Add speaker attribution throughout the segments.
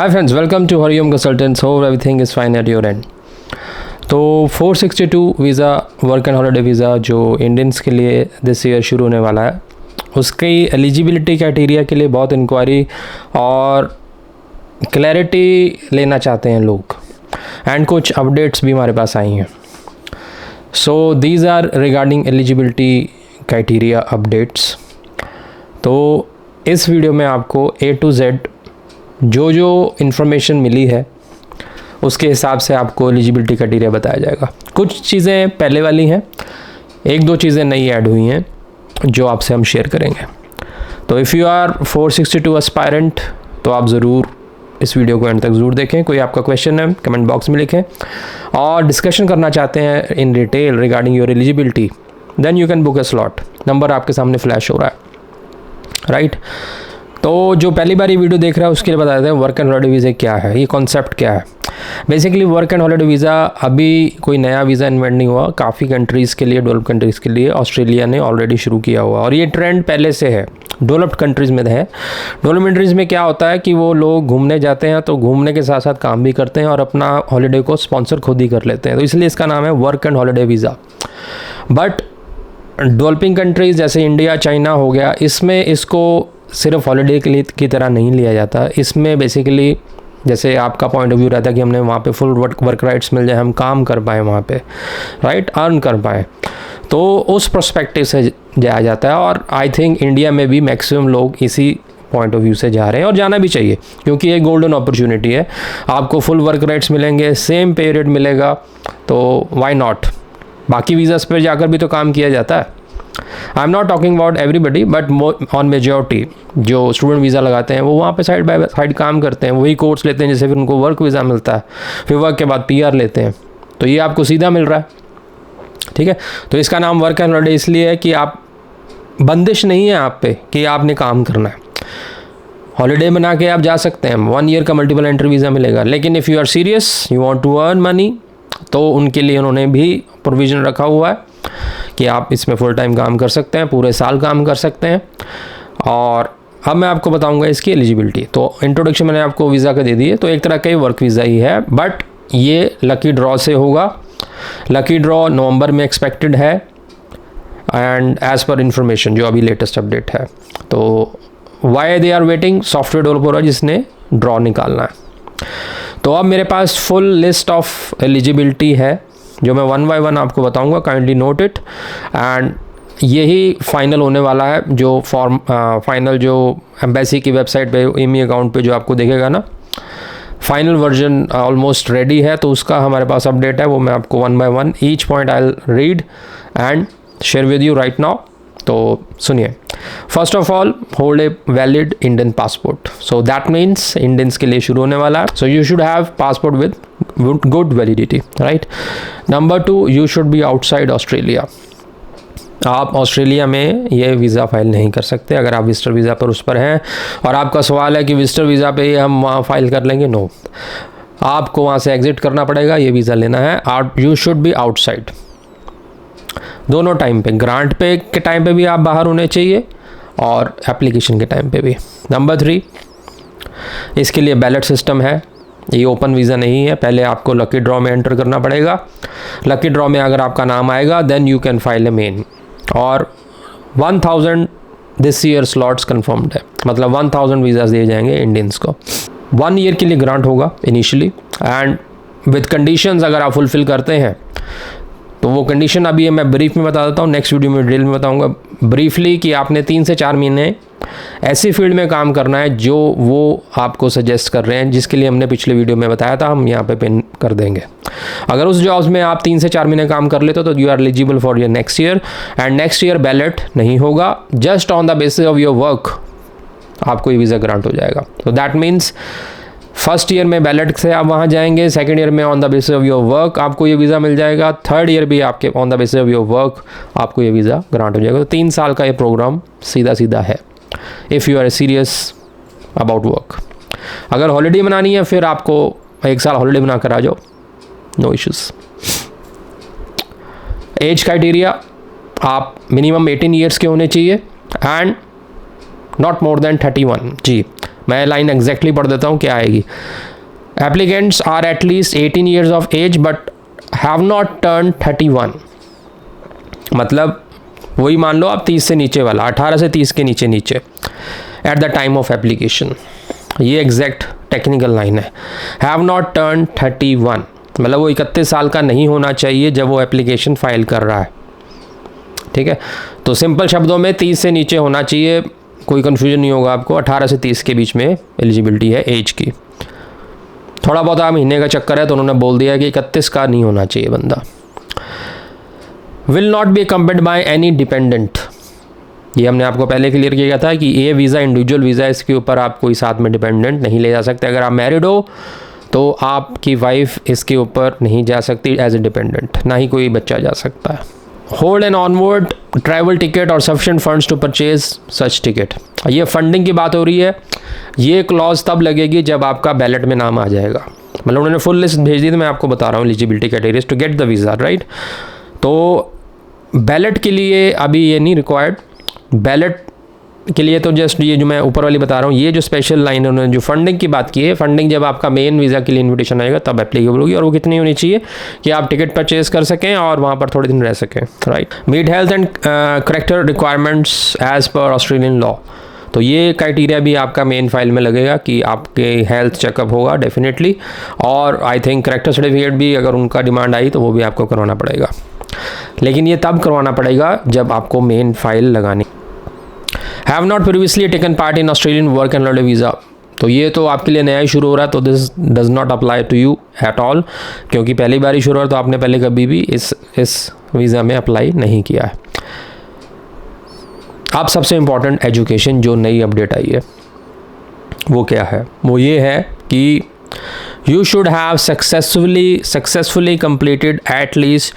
Speaker 1: Hi friends, welcome to Hariom consultants. Hope everything is fine at your end. तो 462 visa, work and holiday visa जो Indians के लिए this year शुरू होने वाला है, उसकी एलिजिबिलिटी क्राइटेरिया के लिए बहुत इंक्वायरी और क्लैरिटी लेना चाहते हैं लोग, एंड कुछ अपडेट्स भी हमारे पास आई हैं। So these are regarding eligibility criteria updates. तो इस वीडियो में आपको A to Z जो इन्फॉर्मेशन मिली है उसके हिसाब से आपको एलिजिबिलिटी क्राइटेरिया बताया जाएगा। कुछ चीज़ें पहले वाली हैं, एक दो चीज़ें नई ऐड हुई हैं जो आपसे हम शेयर करेंगे। तो इफ़ यू आर 462 एस्पायरेंट तो आप ज़रूर इस वीडियो को एंड तक ज़रूर देखें। कोई आपका क्वेश्चन है कमेंट बॉक्स में लिखें, और डिस्कशन करना चाहते हैं in detail regarding your eligibility, then you can book a slot. Number आपके सामने फ्लैश हो रहा है, राइट। तो जो पहली बार ये वीडियो देख रहा है उसके लिए बता देते हैं वर्क एंड हॉलीडे वीज़ा क्या है, ये कॉन्सेप्ट क्या है। Basically work and holiday visa अभी कोई नया वीज़ा इन्वेंट नहीं हुआ, काफ़ी कंट्रीज़ के लिए, डेवलप्ड कंट्रीज़ के लिए ऑस्ट्रेलिया ने ऑलरेडी शुरू किया हुआ, और ये ट्रेंड पहले से है, डेवलप्ड कंट्रीज़ में है। डेवलप्ड कंट्रीज़ में क्या होता है कि वो लोग घूमने जाते हैं तो घूमने के साथ साथ काम भी करते हैं और अपना हॉलीडे को स्पॉन्सर खुद ही कर लेते हैं, तो इसलिए इसका नाम है work and holiday visa. But developing countries जैसे इंडिया, चाइना हो गया, इसमें इसको सिर्फ हॉलीडे के लिए की तरह नहीं लिया जाता। इसमें बेसिकली जैसे आपका पॉइंट ऑफ व्यू रहता है कि हमने वहाँ पे फुल वर्क राइट्स मिल जाए, हम काम कर पाएँ वहाँ पे, राइट, अर्न कर पाएँ, तो उस पर्सपेक्टिव से जाया जाता है। और आई थिंक इंडिया में भी मैक्सिमम लोग इसी पॉइंट ऑफ व्यू से जा रहे हैं, और जाना भी चाहिए क्योंकि ये गोल्डन अपॉर्चुनिटी है। आपको फुल वर्क राइट्स मिलेंगे, सेम पे रेट मिलेगा, तो वाई नॉट। बाकी वीज़ास पर जाकर भी तो काम किया जाता है। I am not talking about everybody, but on majority जो स्टूडेंट वीज़ा लगाते हैं वो वहाँ पे साइड बाय साइड काम करते हैं, वही कोर्स लेते हैं, जैसे फिर उनको वर्क वीज़ा मिलता है, फिर वर्क के बाद PR लेते हैं, तो ये आपको सीधा मिल रहा है, ठीक है। तो इसका नाम वर्क एंड हॉलीडे इसलिए है कि आप, बंदिश नहीं है आप पे कि आपने काम करना है। हॉलीडे बना के आप जा सकते हैं, 1 ईयर का मल्टीपल एंट्री वीज़ा मिलेगा, लेकिन if you are serious, you want to earn money, तो उनके लिए उन्होंने भी प्रोविज़न रखा हुआ है कि आप इसमें फुल टाइम काम कर सकते हैं, पूरे साल काम कर सकते हैं। और अब मैं आपको बताऊंगा इसकी एलिजिबिलिटी। तो इंट्रोडक्शन मैंने आपको वीज़ा का दे दी है, तो एक तरह का ही वर्क वीज़ा ही है, बट ये लकी ड्रॉ से होगा। लकी ड्रॉ नवंबर में एक्सपेक्टेड है, एंड एज़ पर इंफॉर्मेशन जो अभी लेटेस्ट अपडेट है। तो why they are waiting, software developer है जिसने ड्रॉ निकालना है। तो अब मेरे पास फुल लिस्ट ऑफ एलिजिबिलिटी है जो मैं 1 बाय 1 आपको बताऊंगा, काइंडली नोट इट। एंड यही फाइनल होने वाला है, जो फॉर्म फाइनल जो एम्बेसी की वेबसाइट पे, EMI अकाउंट पे जो आपको दिखेगा ना, फाइनल वर्जन ऑलमोस्ट रेडी है, तो उसका हमारे पास अपडेट है, वो मैं आपको 1 by 1 each point I will read and share with you right now. तो सुनिए, first of all, hold a valid Indian passport. So that means Indians के लिए शुरू होने वाला है, so you should have passport with good validity, right. Number 2, you should be outside Australia. आप Australia में ये वीज़ा फाइल नहीं कर सकते अगर आप विजिटर वीज़ा पर उस पर हैं। और आपका सवाल है कि विजिटर वीज़ा पे हम वहाँ फाइल कर लेंगे, नो, आपको वहाँ से एग्जिट करना पड़ेगा, ये वीज़ा लेना है। यू शुड बी आउटसाइड दोनों टाइम पे, ग्रांट पे के टाइम पे भी आप बाहर होने चाहिए और एप्लीकेशन के टाइम पे भी। नंबर 3, इसके लिए बैलेट सिस्टम है, ये ओपन वीज़ा नहीं है, पहले आपको लकी ड्रॉ में एंटर करना पड़ेगा। लकी ड्रॉ में अगर आपका नाम आएगा then you can file a main. और 1000 दिस ईयर स्लॉट्स कंफर्म्ड है, मतलब 1000 वीज़ाज दिए जाएंगे इंडियंस को। 1 ईयर के लिए ग्रांट होगा इनिशियली, एंड विद कंडीशंस अगर आप फुलफिल करते हैं तो वो कंडीशन अभी मैं ब्रीफ में बता देता हूँ, नेक्स्ट वीडियो में डिटेल में बताऊँगा ब्रीफली कि आपने 3 से 4 महीने ऐसी फील्ड में काम करना है जो वो आपको सजेस्ट कर रहे हैं, जिसके लिए हमने पिछले वीडियो में बताया था, हम यहाँ पे पिन कर देंगे। अगर उस जॉब्स में आप 3 से 4 महीने काम कर लेते हो तो you are eligible for your next year. And next year ballot नहीं होगा, just on the basis of your work आपको ये वीज़ा ग्रांट हो जाएगा। तो दैट मीन्स फर्स्ट ईयर में बैलेट से आप वहाँ जाएंगे, सेकेंड ईयर में on the basis of your work आपको ये वीज़ा मिल जाएगा, थर्ड ईयर भी आपके on the basis of your work आपको ये वीज़ा ग्रांट हो जाएगा। तो 3 साल का ये प्रोग्राम सीधा सीधा है, if you are serious about work. अगर हॉलीडे मनानी है फिर आपको 1 साल हॉलीडे बना कर आ जाओ, नो इश्यूज़। एज क्राइटेरिया, आप मिनिमम 18 ईयर्स के होने चाहिए एंड नॉट मोर देन 31। जी, मैं लाइन एग्जैक्टली पढ़ देता हूँ क्या आएगी। Applicants are at least 18 years of age but have not turn 31, मतलब वही मान लो आप 30 से नीचे वाला, 18 से 30 के नीचे at the time of application. ये एग्जैक्ट टेक्निकल लाइन है। हैव नॉट टर्न 31 मतलब वो 31 साल का नहीं होना चाहिए जब वो एप्लीकेशन फाइल कर रहा है, ठीक है। तो सिंपल शब्दों में 30 से नीचे होना चाहिए, कोई कन्फ्यूजन नहीं होगा आपको। 18 से 30 के बीच में एलिजिबिलिटी है एज की। थोड़ा बहुत महीने का चक्कर है तो उन्होंने बोल दिया कि 31 का नहीं होना चाहिए बंदा। Will not be अकम्पेड by any dependent, ये हमने आपको पहले क्लियर किया था कि ये वीज़ा इंडिविजुअल वीज़ा, इसके ऊपर आप कोई साथ में डिपेंडेंट नहीं ले जा सकते। अगर आप मैरिड हो तो आपकी वाइफ इसके ऊपर नहीं जा सकती एज ए डिपेंडेंट, ना ही कोई बच्चा जा सकता है। Hold an onward travel ticket और sufficient funds to purchase such ticket, ये फंडिंग की बात हो रही है। ये क्लॉज तब लगेगी जब आपका बैलेट में नाम आ जाएगा, मतलब उन्होंने फुल लिस्ट भेज दी, तो मैं आपको बता रहा हूँ eligibility categories to get the visa, right. तो बैलेट के लिए अभी ये नहीं रिक्वायर्ड, बैलेट के लिए तो जस्ट ये जो मैं ऊपर वाली बता रहा हूँ, ये जो स्पेशल लाइन है उन्होंने जो फंडिंग की बात की है, फंडिंग जब आपका मेन वीज़ा के लिए इन्विटेशन आएगा तब एप्लीकेबल होगी। और वो कितनी होनी चाहिए कि आप टिकट परचेज कर सकें और वहाँ पर थोड़े दिन रह सकें, right. Meet health and character requirements as per Australian law, तो ये क्राइटेरिया भी आपका मेन फाइल में लगेगा कि आपके हेल्थ चेकअप होगा डेफिनेटली, और आई थिंक करैक्टर सर्टिफिकेट भी अगर उनका डिमांड आई तो वो भी आपको करवाना पड़ेगा, लेकिन ये तब करवाना पड़ेगा जब आपको मेन फाइल लगानी। Have not previously taken part in Australian work and holiday visa, तो ये तो आपके लिए नया ही शुरू हो रहा है, तो this does not apply to you at all, क्योंकि पहली बार ही शुरू हो रहा है तो आपने पहले कभी भी इस वीज़ा में अप्लाई नहीं किया है। अब सबसे इम्पॉर्टेंट एजुकेशन जो नई अपडेट आई है वो क्या है, वो ये है कि you should have successfully completed at least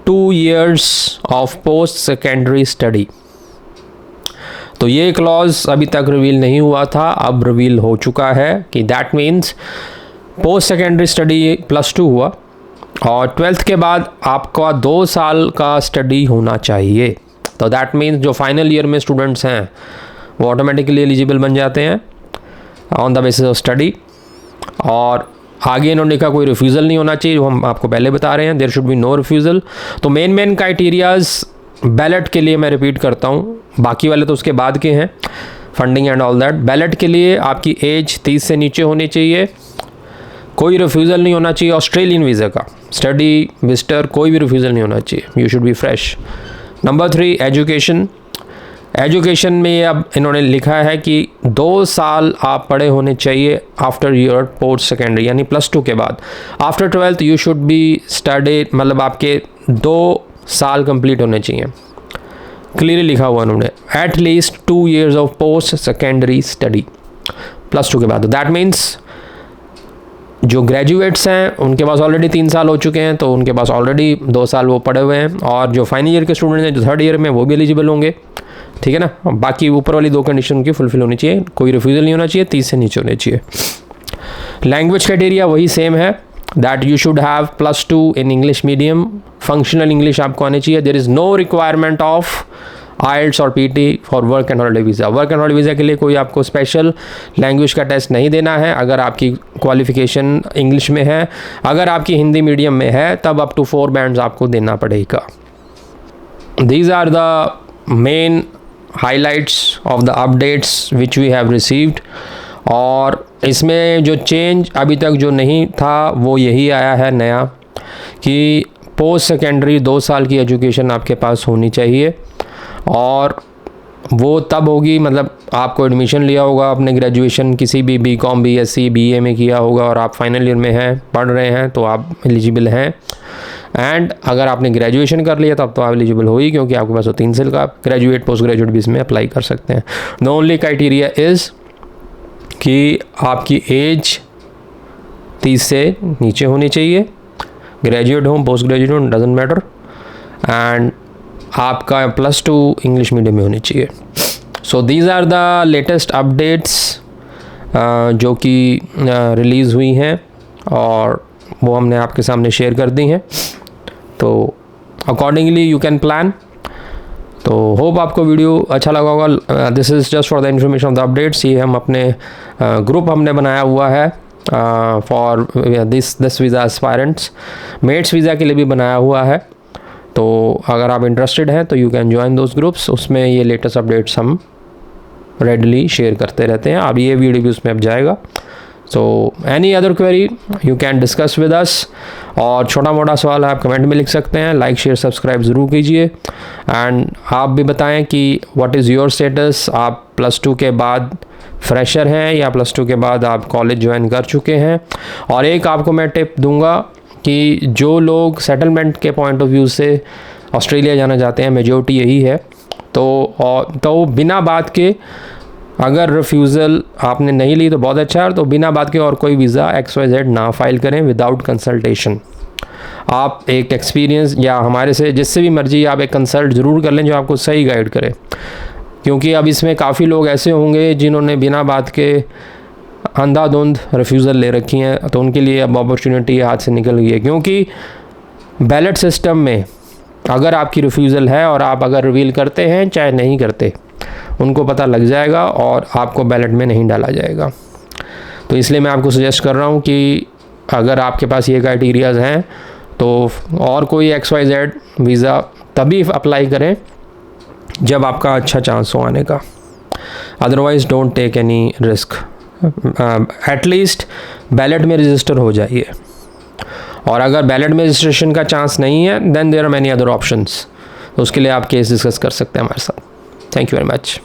Speaker 1: 2 years of post secondary study। तो ये क्लॉज अभी तक रिवील नहीं हुआ था, अब रिवील हो चुका है कि that means post secondary study +2 हुआ और 12th के बाद आपका 2 साल का स्टडी होना चाहिए। तो दैट मीन्स जो फाइनल ईयर में स्टूडेंट्स हैं वो ऑटोमेटिकली एलिजिबल बन जाते हैं on the basis of study. और आगे इन्होंने लिखा कोई रिफ्यूज़ल नहीं होना चाहिए, जो हम आपको पहले बता रहे हैं, there should be no refusal. तो मेन क्राइटेरियाज बैलेट के लिए मैं रिपीट करता हूँ, बाकी वाले तो उसके बाद के हैं, funding and all that. Ballot के लिए आपकी एज 30 से नीचे होनी चाहिए, कोई रिफ्यूज़ल नहीं होना चाहिए ऑस्ट्रेलियन वीज़ा का, स्टडी विजिटर कोई भी रिफ्यूज़ल नहीं होना चाहिए, you should B fresh. Number 3 education में अब इन्होंने लिखा है कि 2 साल आप पढ़े होने चाहिए आफ्टर योर पोस्ट सेकेंडरी, यानी +2 के बाद। After 12th you should B study, मतलब आपके 2 साल कंप्लीट होने चाहिए, क्लियरली लिखा हुआ उन्होंने, at least 2 years of post secondary study +2 के बाद। दैट मीन्स जो ग्रेजुएट्स हैं उनके पास ऑलरेडी 3 साल हो चुके हैं, तो उनके पास ऑलरेडी 2 साल वो पढ़े हुए हैं, और जो फाइनल ईयर के स्टूडेंट हैं जो 3rd ईयर में वो भी एलिजिबल होंगे, ठीक है ना। बाकी ऊपर वाली 2 कंडीशन की फुलफिल होनी चाहिए, कोई रिफ्यूज़ल नहीं होना चाहिए, 30 से नीचे होने चाहिए। लैंग्वेज क्राइटेरिया वही सेम है, that you should have +2 in English medium, functional English आपको आनी चाहिए। There is no requirement of IELTS और PT for work and holiday visa. Work and holiday visa के लिए कोई आपको स्पेशल लैंग्वेज का टेस्ट नहीं देना है अगर आपकी क्वालिफिकेशन इंग्लिश में है। अगर आपकी हिंदी मीडियम में है तब अप टू 4 बैंड्स आपको देना पड़ेगा। These are the main highlights of the updates which we have received. और इसमें जो चेंज अभी तक जो नहीं था वो यही आया है नया कि पोस्ट सेकेंडरी 2 साल की एजुकेशन आपके पास होनी चाहिए, और वो तब होगी, मतलब आपको एडमिशन लिया होगा, आपने ग्रेजुएशन किसी भी BCom BSc BA में किया होगा और आप फाइनल ईयर में हैं, पढ़ रहे हैं, तो आप एलिजिबल हैं। एंड अगर आपने ग्रेजुएशन कर लिया तब तो आप एलिजिबल हो ही, क्योंकि आपके पास तो 3 साल का ग्रेजुएट पोस्ट ग्रेजुएट भी इसमें अप्लाई कर सकते हैं। द ओनली क्राइटेरिया इज़ कि आपकी एज 30 से नीचे होनी चाहिए, ग्रेजुएट हो पोस्ट ग्रेजुएट हो डजेंट मैटर, एंड आपका +2 इंग्लिश मीडियम में होनी चाहिए। So these are the latest updates जो कि रिलीज़ हुई हैं और वो हमने आपके सामने शेयर कर दी हैं। तो अकॉर्डिंगली यू कैन प्लान। तो होप आपको वीडियो अच्छा लगा होगा। This is just for the information of the updates. ये हम अपने ग्रुप हमने बनाया हुआ है for this visa aspirants, mates visa के लिए भी बनाया हुआ है। तो अगर आप इंटरेस्टेड हैं तो you can join those groups. उसमें ये लेटेस्ट अपडेट्स हम रेडली शेयर करते रहते हैं। अब ये वीडियो भी उसमें अब जाएगा। So any other query you can discuss with us, और छोटा मोटा सवाल आप कमेंट में लिख सकते हैं। लाइक शेयर सब्सक्राइब ज़रूर कीजिए, एंड आप भी बताएं कि व्हाट इज़ योर स्टेटस। आप +2 के बाद फ्रेशर हैं या +2 के बाद आप कॉलेज ज्वाइन कर चुके हैं। और एक आपको मैं टिप दूंगा कि जो लोग सेटलमेंट के पॉइंट ऑफ व्यू से ऑस्ट्रेलिया जाना चाहते हैं, मेजॉरिटी यही है, तो बिना बात के अगर रिफ्यूज़ल आपने नहीं ली तो बहुत अच्छा है। तो बिना बात के और कोई वीज़ा XYZ ना फाइल करें विदाउट कंसल्टेशन। आप एक एक्सपीरियंस या हमारे से जिससे भी मर्जी आप एक कंसल्ट ज़रूर कर लें जो आपको सही गाइड करे, क्योंकि अब इसमें काफ़ी लोग ऐसे होंगे जिन्होंने बिना बात के अंधाधुंध रिफ्यूज़ल ले रखी हैं। तो उनके लिए अब अपॉर्चुनिटी हाथ से निकल गई है, क्योंकि बैलेट सिस्टम में अगर आपकी रिफ्यूज़ल है और आप अगर रिवील करते हैं चाहे नहीं करते, उनको पता लग जाएगा और आपको बैलेट में नहीं डाला जाएगा। तो इसलिए मैं आपको सजेस्ट कर रहा हूँ कि अगर आपके पास ये क्राइटेरियाज़ हैं तो और कोई XYZ वीज़ा तभी अप्लाई करें जब आपका अच्छा चांस हो आने का। Otherwise don't take any risk. At least ballot में रजिस्टर हो जाइए, और अगर बैलेट में रजिस्ट्रेशन का चांस नहीं है then there are many other options. तो उसके लिए आप केस डिस्कस कर सकते हैं हमारे साथ। Thank you very much.